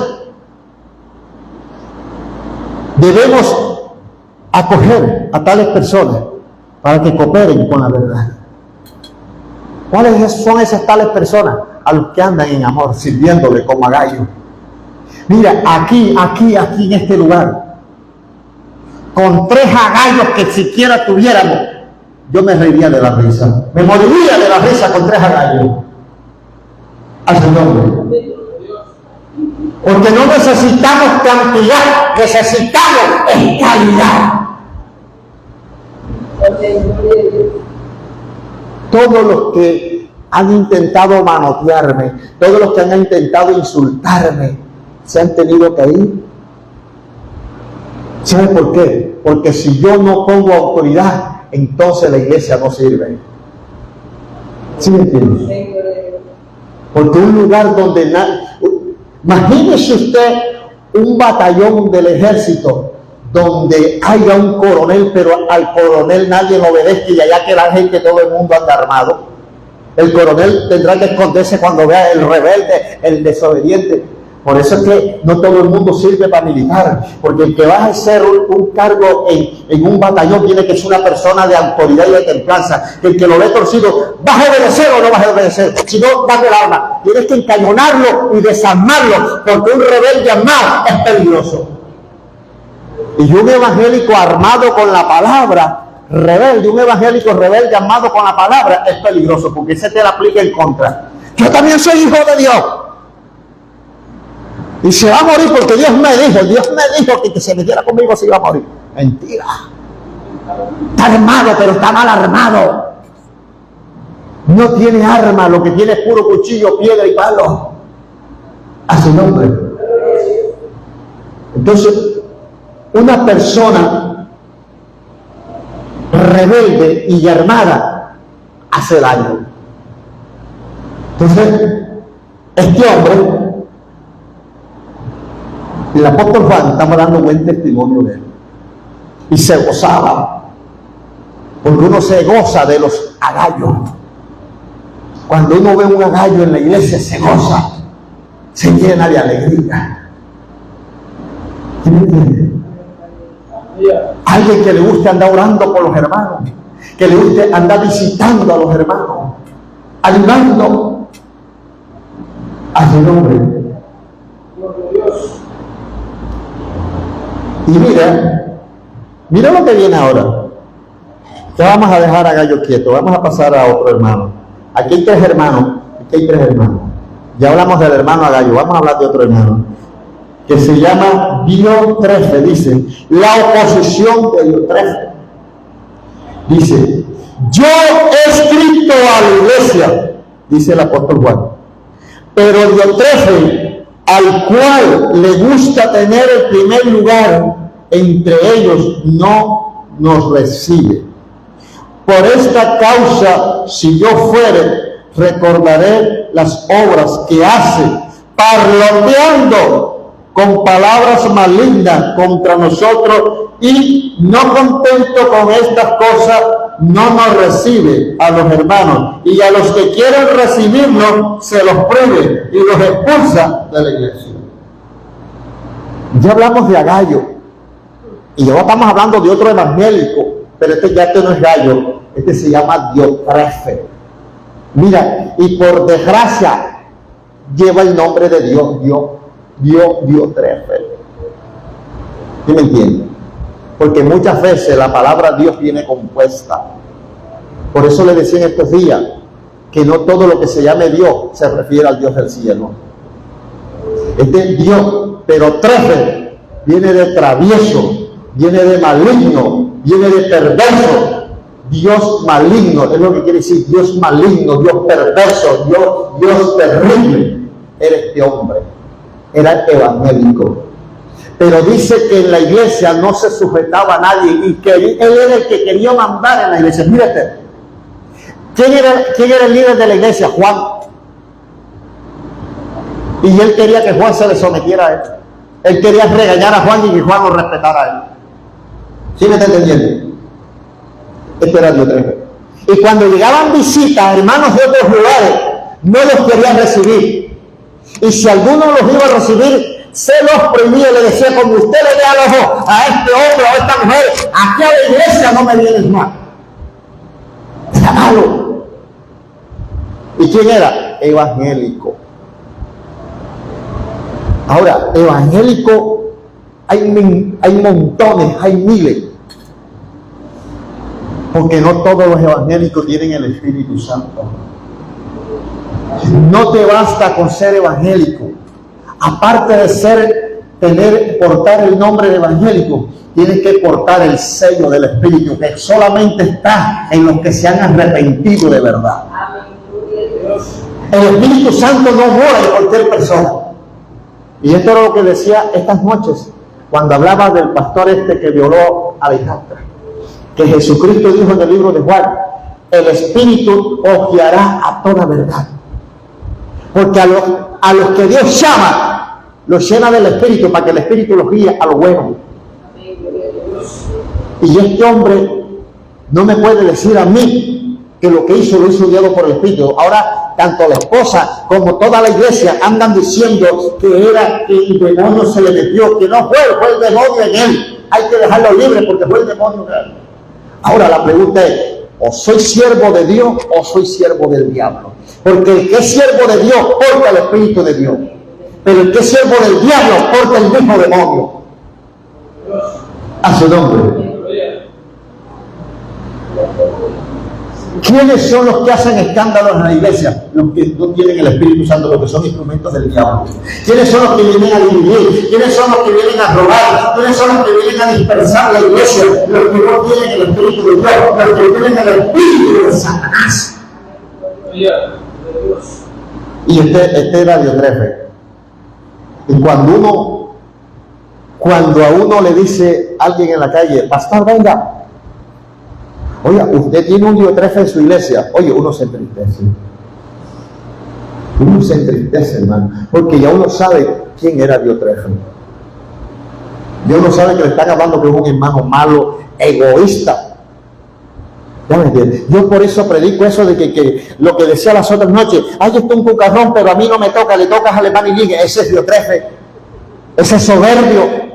debemos acoger a tales personas para que cooperen con la verdad. ¿Cuáles son esas tales personas? A los que andan en amor, sirviéndole como a Gallo. Mira, aquí en este lugar, con 3 agallos que siquiera tuviéramos, yo me reiría de la risa. Me moriría de la risa con 3 agallos. A su nombre. Porque no necesitamos cantidad, necesitamos calidad. Todos los que han intentado manotearme, todos los que han intentado insultarme, se han tenido que ir. ¿Sabe por qué? Porque si yo no pongo autoridad, entonces la iglesia no sirve. ¿Sí me entiendes? Porque un lugar donde imagínese usted un batallón del ejército donde haya un coronel, pero al coronel nadie lo obedezca y allá que la gente, todo el mundo anda armado. El coronel tendrá que esconderse cuando vea el rebelde, el desobediente. Por eso es que no todo el mundo sirve para militar, porque el que va a ejercer un cargo en un batallón tiene que ser una persona de autoridad y de templanza. El que lo ve torcido, ¿vas a obedecer o no vas a obedecer? Si no, dame el arma. Tienes que encañonarlo y desarmarlo, porque un rebelde armado es peligroso. Y un evangélico armado con la palabra, rebelde, un evangélico rebelde armado con la palabra es peligroso, porque ese te la aplica en contra. Yo también soy hijo de Dios. Y se va a morir porque Dios me dijo que se metiera conmigo se iba a morir. Mentira. Está armado, pero está mal armado. No tiene arma, lo que tiene es puro cuchillo, piedra y palo. A su nombre. Entonces, una persona rebelde y armada hace daño. Entonces, este hombre, el apóstol Juan, estamos dando buen testimonio de él, y se gozaba, porque uno se goza de los agallos. Cuando uno ve un agallo en la iglesia se goza, se llena de alegría. ¿Quién me entiende? Alguien que le guste andar orando por los hermanos, que le guste andar visitando a los hermanos, animando a su nombre. Y mira lo que viene ahora. Ya vamos a dejar a Gallo quieto, vamos a pasar a otro hermano. Aquí hay tres hermanos, Ya hablamos del hermano Agallo, vamos a hablar de otro hermano, que se llama Diótrefe. Dice, la oposición de Diótrefe. Dice, yo he escrito a la iglesia, dice el apóstol Juan, pero Diótrefe, al cual le gusta tener el primer lugar entre ellos, no nos recibe. Por esta causa, si yo fuere, recordaré las obras que hace, parloteando con palabras malignas contra nosotros, y no contento con estas cosas, no nos recibe a los hermanos, y a los que quieren recibirlos se los prohíbe y los expulsa de la iglesia. Ya hablamos de Agallo y ahora estamos hablando de otro evangélico, pero este no es Gallo, este se llama Diótrefe. Mira, y por desgracia lleva el nombre de Diótrefe. ¿Sí me entienden? Porque muchas veces la palabra Dios viene compuesta. Por eso le decía en estos días que no todo lo que se llame Dios se refiere al Dios del cielo. Este Dios, pero trefe, viene de travieso, viene de maligno, viene de perverso. Dios maligno, es lo que quiere decir, Dios maligno, Dios perverso, Dios terrible. Era este hombre, era evangélico. Pero dice que en la iglesia no se sujetaba a nadie y que él era el que quería mandar en la iglesia. Mírate, ¿quién era el líder de la iglesia? Juan. Y él quería que Juan se le sometiera a él. Él quería regañar a Juan y que Juan lo respetara a él. ¿Sí me está entendiendo? Esto era Diótrefe. Y cuando llegaban visitas, hermanos de otros lugares, no los querían recibir. Y si alguno los iba a recibir, se los prohibía, le decía, como usted le vea los ojos a este hombre o a esta mujer, aquí a la iglesia no me vienes más. Era malo. ¿Y quién era? Evangélico. Ahora, evangélico hay montones, hay miles. Porque no todos los evangélicos tienen el Espíritu Santo. No te basta con ser evangélico. Aparte de portar el nombre de evangélico, tienes que portar el sello del Espíritu, que solamente está en los que se han arrepentido de verdad. El Espíritu Santo no mora en cualquier persona. Y esto era lo que decía estas noches, cuando hablaba del pastor que violó a la hijastra. Que Jesucristo dijo en el libro de Juan, el Espíritu os guiará a toda verdad. Porque a los que Dios llama, los llena del Espíritu, para que el Espíritu los guíe a lo bueno. Y este hombre no me puede decir a mí que lo que hizo lo hizo guiado por el Espíritu. Ahora, tanto la esposa como toda la iglesia andan diciendo que era que el demonio se le metió, que no fue el demonio en él. Hay que dejarlo libre porque fue el demonio en él. Ahora la pregunta es, o soy siervo de Dios o soy siervo del diablo. Porque el que es siervo de Dios porta el Espíritu de Dios. Pero el que es siervo del diablo porta el mismo demonio. A su nombre. ¿Quiénes son los que hacen escándalos en la iglesia? Los que no tienen el Espíritu Santo, los que son instrumentos del diablo. ¿Quiénes son los que vienen a dividir? ¿Quiénes son los que vienen a robar? ¿Quiénes son los que vienen a dispersar la iglesia? Los que no tienen el Espíritu de Dios, los que tienen el Espíritu de Satanás. Y este era Diotrefe. Y cuando a uno le dice a alguien en la calle, pastor, venga, oiga, usted tiene un Diotrefe en su iglesia. Oye, uno se entristece. Uno se entristece, hermano, porque ya uno sabe quién era Diotrefe. Ya uno sabe que le están hablando que es un hermano malo, egoísta. ¿Ya me entiendes? Yo por eso predico eso de que lo que decía las otras noches, ahí está un cucarrón, pero a mí no me toca, le tocas al hermano y ligue. Ese es Diotrefe. Ese es soberbio.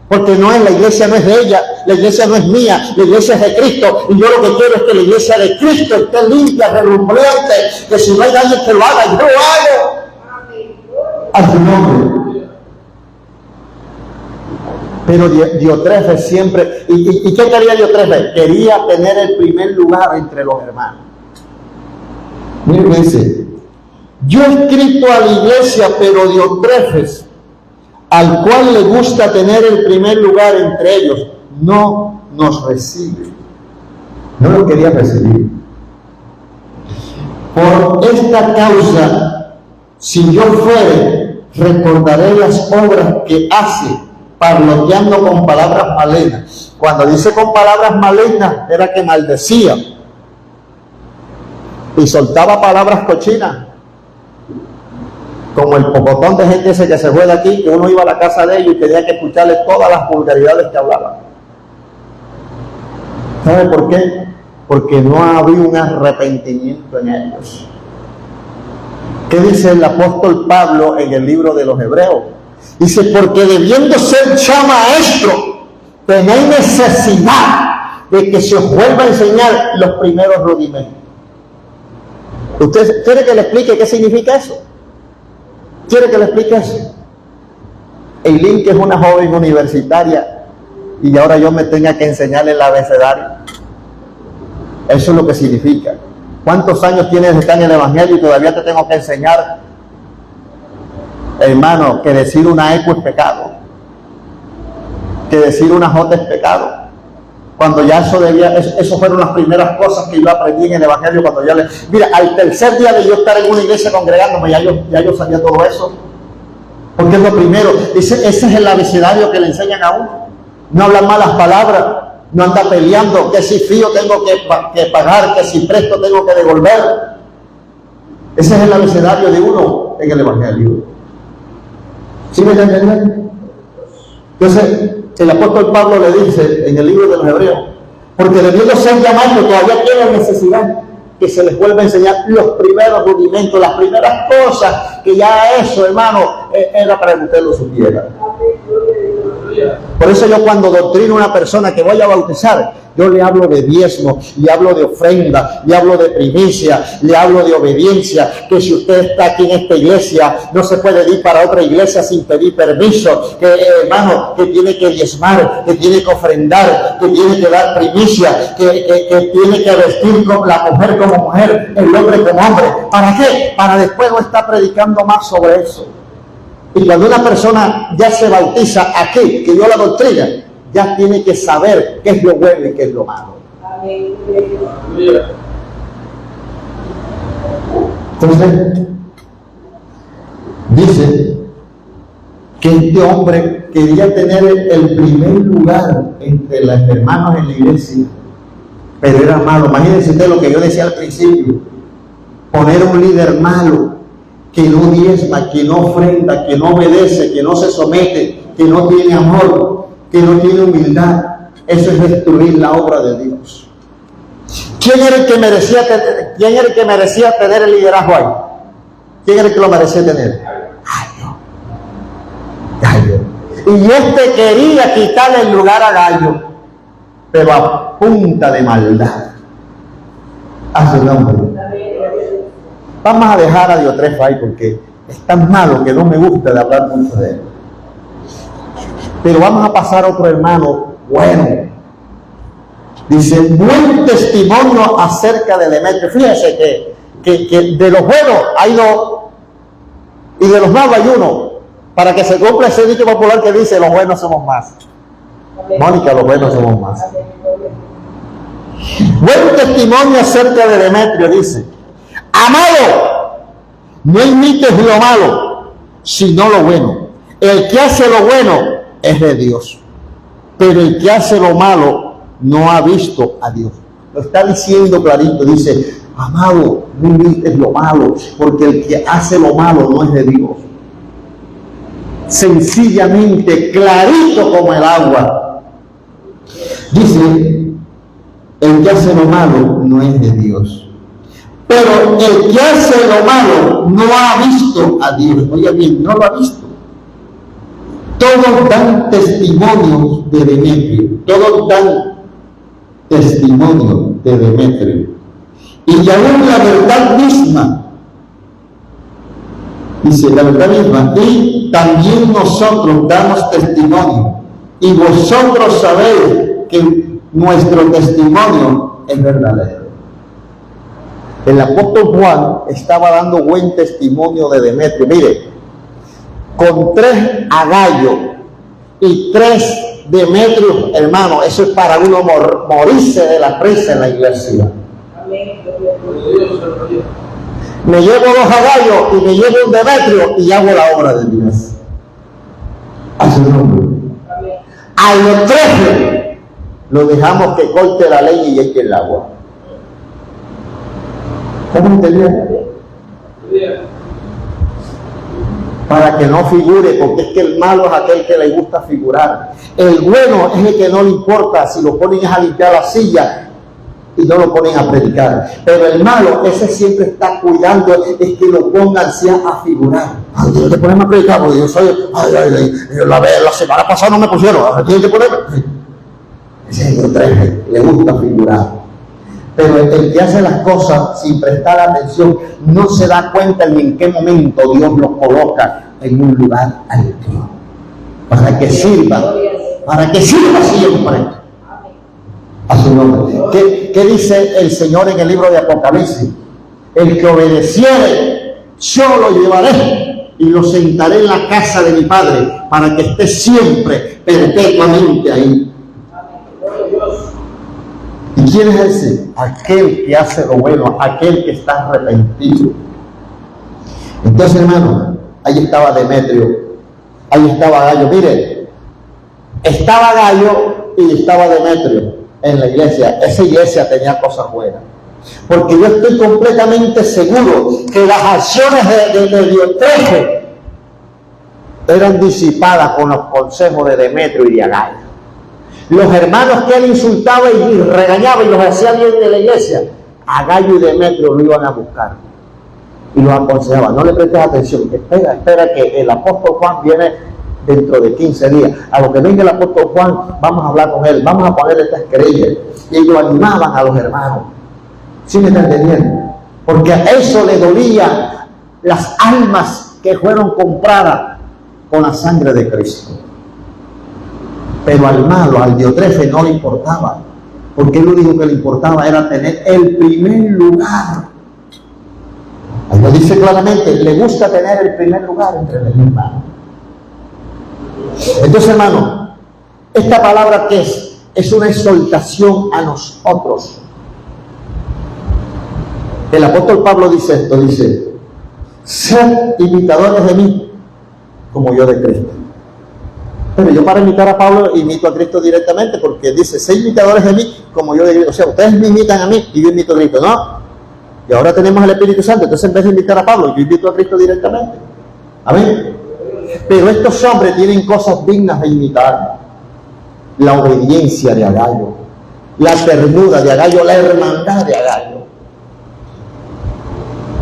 Porque no es, la iglesia no es de ella, la iglesia no es mía, la iglesia es de Cristo. Y yo lo que quiero es que la iglesia de Cristo esté limpia, relumbrante, que si no hay nadie que lo haga, yo lo hago. A su nombre. Pero Diotrefe siempre, ¿y qué quería Diotrefe? Quería tener el primer lugar entre los hermanos. Mire, dice, yo he escrito a la iglesia, pero Diotrefe, al cual le gusta tener el primer lugar entre ellos, no nos recibe. No lo quería recibir. Por esta causa, si yo fuere, recordaré las obras que hace, parloteando con palabras malignas. Cuando dice con palabras malignas, era que maldecía y soltaba palabras cochinas. Como el pocotón de gente ese que se fue de aquí, que uno iba a la casa de ellos y tenía que escucharle todas las vulgaridades que hablaban. ¿Sabe por qué? Porque no había un arrepentimiento en ellos. ¿Qué dice el apóstol Pablo en el libro de los Hebreos? Dice, porque debiendo ser ya maestro, tenéis necesidad de que se os vuelva a enseñar los primeros rudimentos. ¿Usted quiere que le explique qué significa eso? ¿Quiere que le explique eso? Eileen, que es una joven universitaria, y ahora yo me tenga que enseñarle el abecedario. Eso es lo que significa. ¿Cuántos años tienes de estar en el Evangelio y todavía te tengo que enseñar, hermano, que decir una eco es pecado? Que decir una jota es pecado. Cuando ya eso fueron las primeras cosas que yo aprendí en el Evangelio. Cuando ya mira, al tercer día de yo estar en una iglesia congregándome, ya yo sabía todo eso. Porque es lo primero. Ese es el abecedario que le enseñan a uno. No habla malas palabras, no anda peleando, que si fío tengo que pagar, que si presto tengo que devolver. Ese es el abecedario de uno en el Evangelio. ¿Sí me entienden? Entonces, el apóstol Pablo le dice en el libro de los Hebreos, porque debiendo ser llamados, todavía tienen necesidad que se les vuelva a enseñar los primeros rudimentos, las primeras cosas, que ya eso, hermano, era para que usted lo supiera. Por eso yo cuando doctrino a una persona que voy a bautizar, yo le hablo de diezmo, le hablo de ofrenda, le hablo de primicia, le hablo de obediencia, que si usted está aquí en esta iglesia, no se puede ir para otra iglesia sin pedir permiso, que hermano, que tiene que diezmar, que tiene que ofrendar, que tiene que dar primicia, que tiene que vestir con la mujer como mujer, el hombre como hombre. ¿Para qué? Para después no estar predicando más sobre eso. Y cuando una persona ya se bautiza aquí, que yo la doctrina, ya tiene que saber qué es lo bueno y qué es lo malo. Entonces, dice que este hombre quería tener el primer lugar entre los hermanos en la iglesia, pero era malo. Imagínense usted lo que yo decía al principio: poner un líder malo, que no diezma, que no ofrenda, que no obedece, que no se somete, que no tiene amor, que no tiene humildad. Eso es destruir la obra de Dios. ¿Quién era el que merecía tener el liderazgo ahí? ¿Quién era el que lo merecía tener? Gallo. Y este quería quitarle el lugar a Gallo, pero a punta de maldad. A su nombre. Vamos a dejar a Diótrefo ahí porque es tan malo que no me gusta de hablar mucho de él. Pero vamos a pasar a otro hermano bueno. Dice, buen testimonio acerca de Demetrio. Fíjense que de los buenos hay dos y de los malos hay uno, para que se cumpla ese dicho popular que dice: los buenos somos más. Mónica, los buenos somos más. Buen testimonio acerca de Demetrio, dice: amado, no imites lo malo, sino lo bueno. El que hace lo bueno es de Dios, pero el que hace lo malo no ha visto a Dios. Lo está diciendo clarito. Dice: amado, no imites lo malo, porque el que hace lo malo no es de Dios. Sencillamente, clarito como el agua. Dice: el que hace lo malo no es de Dios, pero el que hace lo malo no ha visto a Dios. Oiga bien, no lo ha visto. Todos dan testimonio de Demetrio. Todos dan testimonio de Demetrio. Y aún la verdad misma, dice la verdad misma, y también nosotros damos testimonio, y vosotros sabéis que nuestro testimonio es verdadero. El apóstol Juan estaba dando buen testimonio de Demetrio. Mire, con 3 a Gallo y 3 Demetrios, hermano, eso es para uno morirse de la prisa en la iglesia. Me llevo 2 a Gallo y me llevo un Demetrio y hago la obra de Dios. A su nombre. A los 13 lo dejamos que corte la leña y eche el agua. ¿Cómo entendieron? Para que no figure, porque es que el malo es aquel que le gusta figurar. El bueno es el que no le importa si lo ponen a limpiar la silla y no lo ponen a predicar. Pero el malo, ese siempre está cuidando, es que lo pongan a figurar. Ay, Dios, te ponemos a predicar, porque yo soy, la semana pasada no me pusieron, tienes que ponerme. Ese es el 13, le gusta figurar. Pero el que hace las cosas sin prestar atención no se da cuenta ni en qué momento Dios lo coloca en un lugar alto, para que sirva siempre a su nombre. ¿Qué dice el Señor en el libro de Apocalipsis? El que obedeciere, yo lo llevaré y lo sentaré en la casa de mi Padre, para que esté siempre, perpetuamente ahí. ¿Y quién es ese? Aquel que hace lo bueno, aquel que está arrepentido. Entonces, hermano, ahí estaba Demetrio, ahí estaba Gallo. Mire, estaba Gallo y estaba Demetrio en la iglesia. Esa iglesia tenía cosas buenas, porque yo estoy completamente seguro que las acciones de Diótrefo eran disipadas con los consejos de Demetrio y de Gallo. Los hermanos que él insultaba y regañaba y los hacía bien de la iglesia, a Gallo y Demetrio lo iban a buscar y los aconsejaban: no le prestes atención, espera que el apóstol Juan viene dentro de 15 días. A lo que venga el apóstol Juan, vamos a hablar con él, vamos a ponerle estas querellas. Y ellos animaban a los hermanos. ¿Sí me están entendiendo? Porque a eso le dolía las almas que fueron compradas con la sangre de Cristo. Pero al malo, al Diótrefo, no le importaba, porque él lo único que le importaba era tener el primer lugar. Ahí lo dice claramente: le gusta tener el primer lugar entre los hermanos. Entonces, hermano, esta palabra que es una exhortación a nosotros. El apóstol Pablo dice esto, dice: Sed imitadores de mí, como yo de Cristo. Pero yo para imitar a Pablo imito a Cristo directamente, porque dice, sed imitadores de mí, como yo de Cristo. O sea, ustedes me imitan a mí y yo imito a Cristo, ¿no? Y ahora tenemos el Espíritu Santo, entonces en vez de imitar a Pablo, yo invito a Cristo directamente. Amén. Pero estos hombres tienen cosas dignas de imitar. La obediencia de Agayo, la ternura de Agayo, la hermandad de Agayo,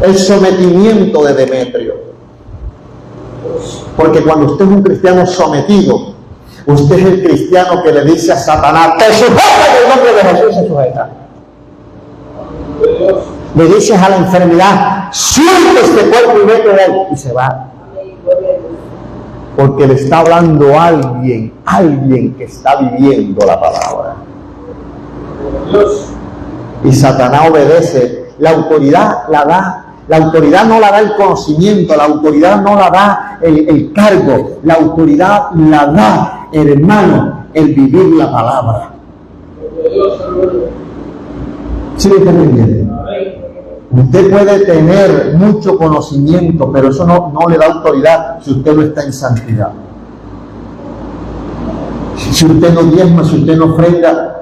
el sometimiento de Demetrio. Porque cuando usted es un cristiano sometido, usted es el cristiano que le dice a Satanás, te sujeta, en el nombre de Jesús se sujeta. Le dices a la enfermedad, suelta este cuerpo y vete de él, y se va. Porque le está hablando alguien que está viviendo la palabra. Y Satanás obedece. La autoridad la da. La autoridad no la da el conocimiento, la autoridad no la da el cargo, la autoridad la da, hermano, el vivir la palabra. ¿Sí me está entendiendo? Usted puede tener mucho conocimiento, pero eso no le da autoridad si usted no está en santidad. Si usted no diezma, si usted no ofrenda,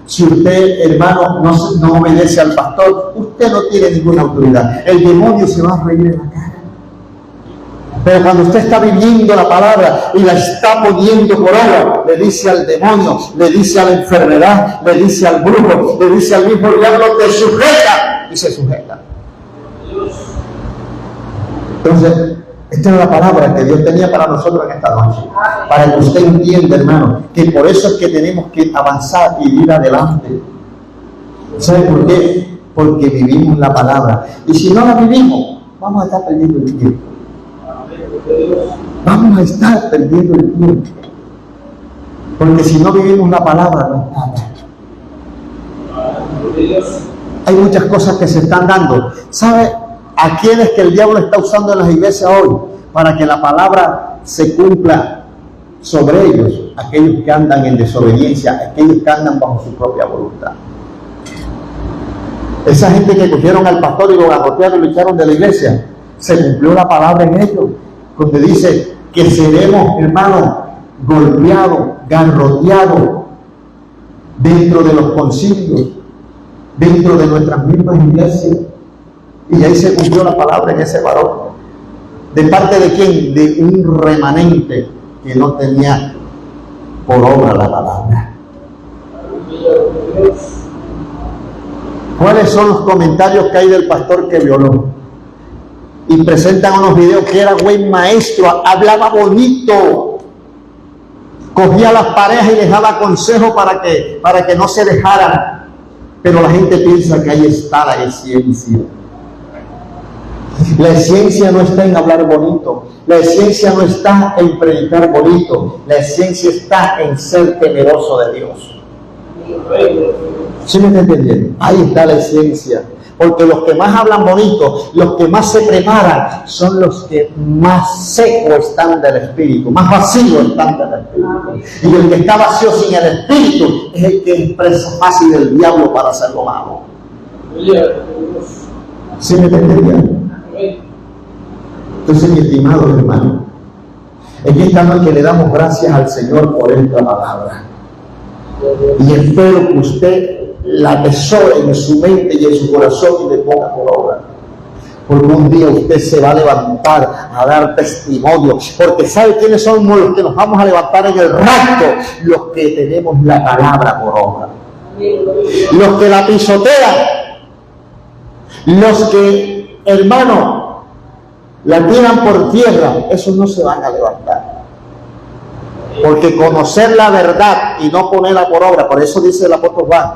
si usted, hermano, no obedece al pastor, usted no tiene ninguna autoridad. El demonio se va a reír en la cara. Pero cuando usted está viviendo la palabra y la está poniendo por obra, le dice al demonio, le dice a la enfermedad, le dice al brujo, le dice al mismo diablo, te sujeta, y se sujeta. Entonces, esta es la palabra que Dios tenía para nosotros en esta noche, para que usted entienda, hermano, que por eso es que tenemos que avanzar y ir adelante. ¿Sabe por qué? Porque vivimos la palabra. Y si no la vivimos, vamos a estar perdiendo el tiempo. Vamos a estar perdiendo el tiempo. Porque si no vivimos la palabra, no está. Hay muchas cosas que se están dando. ¿Sabe a quién es que el diablo está usando en las iglesias hoy? Para que la palabra se cumpla sobre ellos. Aquellos que andan en desobediencia, aquellos que andan bajo su propia voluntad. Esa gente que cogieron al pastor y lo garrotearon y lo echaron de la iglesia, se cumplió la palabra en ellos, donde dice que seremos, hermanos, golpeados, garroteados dentro de los concilios, dentro de nuestras mismas iglesias. Y ahí se cumplió la palabra en ese varón. ¿De parte de quién? De un remanente que no tenía por obra la palabra. ¿Cuáles son los comentarios que hay del pastor que violó? Y presentan unos videos que era buen maestro, hablaba bonito, cogía a las parejas y les daba consejos para que no se dejaran. Pero la gente piensa que ahí está la esencia. La esencia no está en hablar bonito, la esencia no está en predicar bonito, la esencia está en ser temeroso de Dios. ¿Sí me está entendiendo? Ahí está la esencia. Porque los que más hablan bonito, los que más se preparan, son los que más secos están del Espíritu, más vacíos están del Espíritu. Y el que está vacío sin el Espíritu es el que es presa fácil del diablo para hacer lo malo. ¿Sí me está entendiendo? Entonces, mi estimado hermano, en esta noche le damos gracias al Señor por esta palabra. Y espero que usted la atesore en su mente y en su corazón y le ponga por obra. Porque un día usted se va a levantar a dar testimonio. Porque ¿sabe quiénes somos los que nos vamos a levantar en el rapto? Los que tenemos la palabra por obra. Los que la pisotean. Los que, hermano, la tiran por tierra. Esos no se van a levantar. Porque conocer la verdad y no ponerla por obra, por eso dice el apóstol Juan,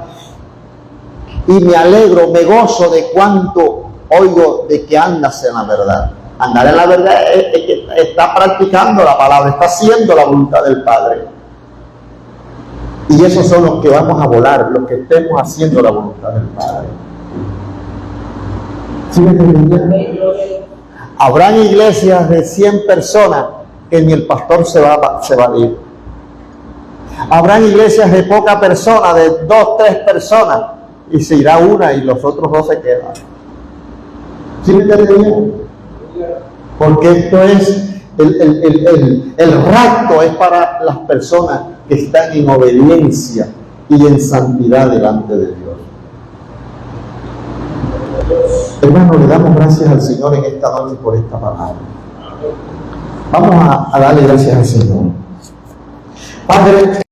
y me alegro, me gozo de cuánto oigo de que andas en la verdad. Andar en la verdad es que está practicando la palabra, está haciendo la voluntad del Padre. Y esos son los que vamos a volar, los que estemos haciendo la voluntad del Padre. ¿Sí me entienden? Habrán iglesias de 100 personas que ni el pastor se va a ir. Habrán iglesias de poca persona, de 2, 3 personas, y se irá una y los otros 2 se quedan. ¿Sí me entienden? Porque esto es, el rapto es para las personas que están en obediencia y en santidad delante de Dios. Hermano, le damos gracias al Señor en esta noche por esta palabra. Vamos a darle gracias al Señor. Padre,